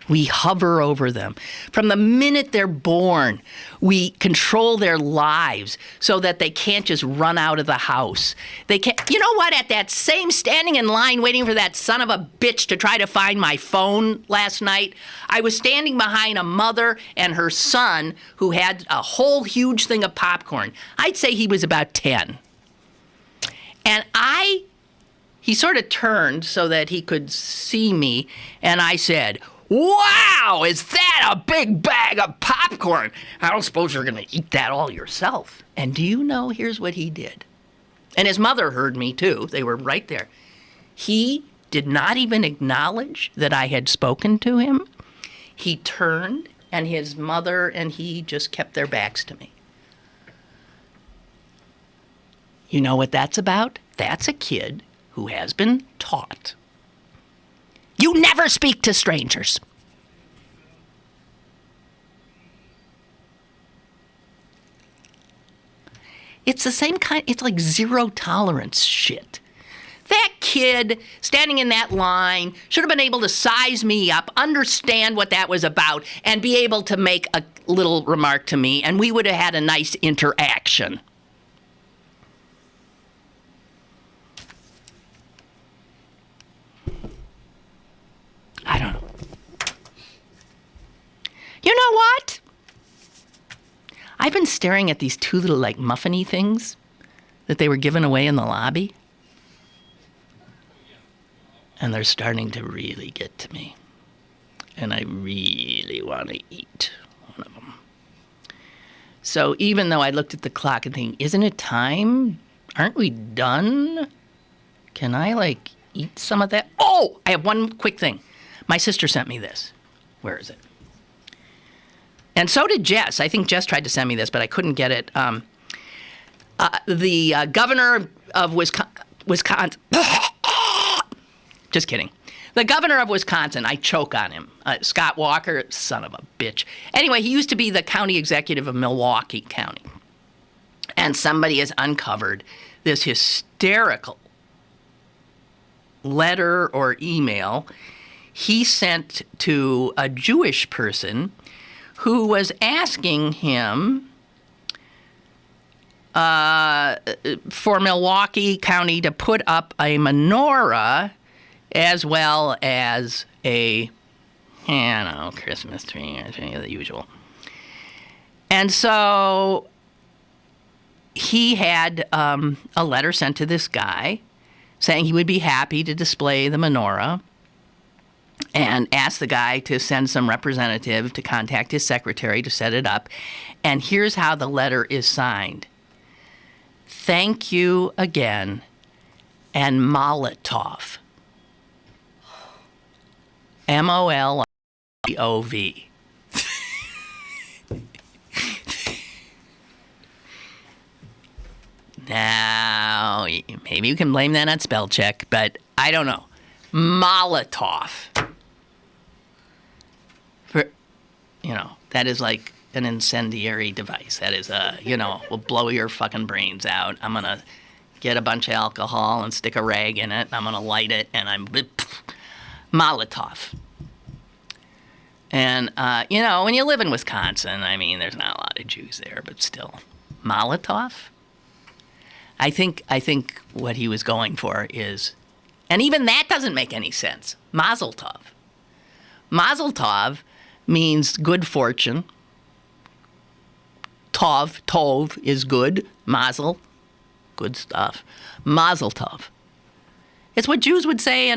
Speaker 2: We hover over them. From the minute they're born, we control their lives so that they can't just run out of the house. They can't. You know what? At that same standing in line waiting for that son of a bitch to try to find my phone last night, I was standing behind a mother and her son who had a whole huge thing of popcorn. I'd say he was about 10. And he sort of turned so that he could see me, and I said, "Wow, is that a big bag of popcorn? I don't suppose you're going to eat that all yourself." And do you know, here's what he did. And his mother heard me, too. They were right there. He did not even acknowledge that I had spoken to him. He turned, and his mother and he just kept their backs to me. You know what that's about? That's a kid who has been taught. You never speak to strangers. It's the same kind, it's like zero tolerance shit. That kid standing in that line should have been able to size me up, understand what that was about, and be able to make a little remark to me, and we would have had a nice interaction. I don't know. You know what? I've been staring at these two little, like, muffin-y things that they were giving away in the lobby. And they're starting to really get to me. And I really want to eat one of them. So even though I looked at the clock and think, isn't it time? Aren't we done? Can I, like, eat some of that? Oh, I have one quick thing. My sister sent me this. Where is it? And so did Jess. I think Jess tried to send me this, but I couldn't get it. The governor of Wisconsin. Just kidding. The governor of Wisconsin, I choke on him. Scott Walker, son of a bitch. Anyway, he used to be the county executive of Milwaukee County. And somebody has uncovered this hysterical letter or email he sent to a Jewish person who was asking him for Milwaukee County to put up a menorah as well as a, Christmas tree, the usual. And so he had a letter sent to this guy saying he would be happy to display the menorah, and asked the guy to send some representative to contact his secretary to set it up. And here's how the letter is signed. Thank you again, and Molotov. M-O-L-O-V. Now, maybe you can blame that on spell check, but I don't know. Molotov. That is like an incendiary device. That is, will blow your fucking brains out. I'm going to get a bunch of alcohol and stick a rag in it. I'm going to light it, and Molotov. And, when you live in Wisconsin, I mean, there's not a lot of Jews there, but still. Molotov? I think what he was going for is, and even that doesn't make any sense, Mazel Tov. Mazel Tov means good fortune. Tov is good. Mazel, good stuff. Mazel Tov. It's what Jews would say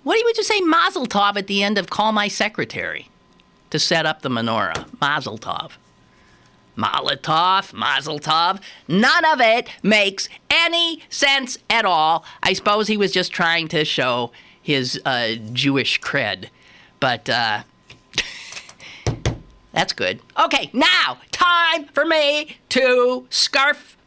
Speaker 2: what would you say Mazel Tov at the end of Call My Secretary to set up the menorah? Mazel Tov. Molotov, Mazel Tov. None of it makes any sense at all. I suppose he was just trying to show his Jewish cred. But that's good. Okay, now, time for me to scarf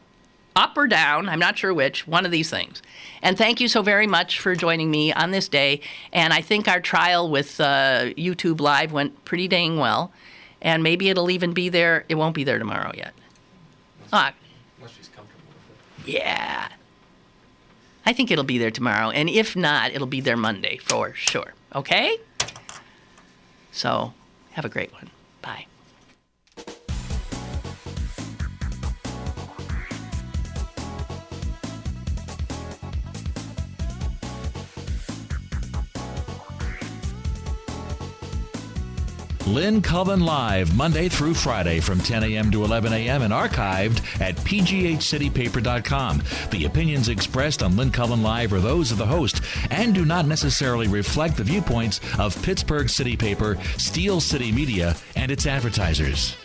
Speaker 2: up or down, I'm not sure which, one of these things. And thank you so very much for joining me on this day. And I think our trial with YouTube Live went pretty dang well. And maybe it'll even be there. It won't be there tomorrow yet.
Speaker 4: Unless she's comfortable with it.
Speaker 2: Yeah. I think it'll be there tomorrow. And if not, it'll be there Monday for sure. Okay? So, have a great one. Bye.
Speaker 1: Lynn Cullen Live, Monday through Friday from 10 a.m. to 11 a.m. and archived at pghcitypaper.com. The opinions expressed on Lynn Cullen Live are those of the host and do not necessarily reflect the viewpoints of Pittsburgh City Paper, Steel City Media, and its advertisers.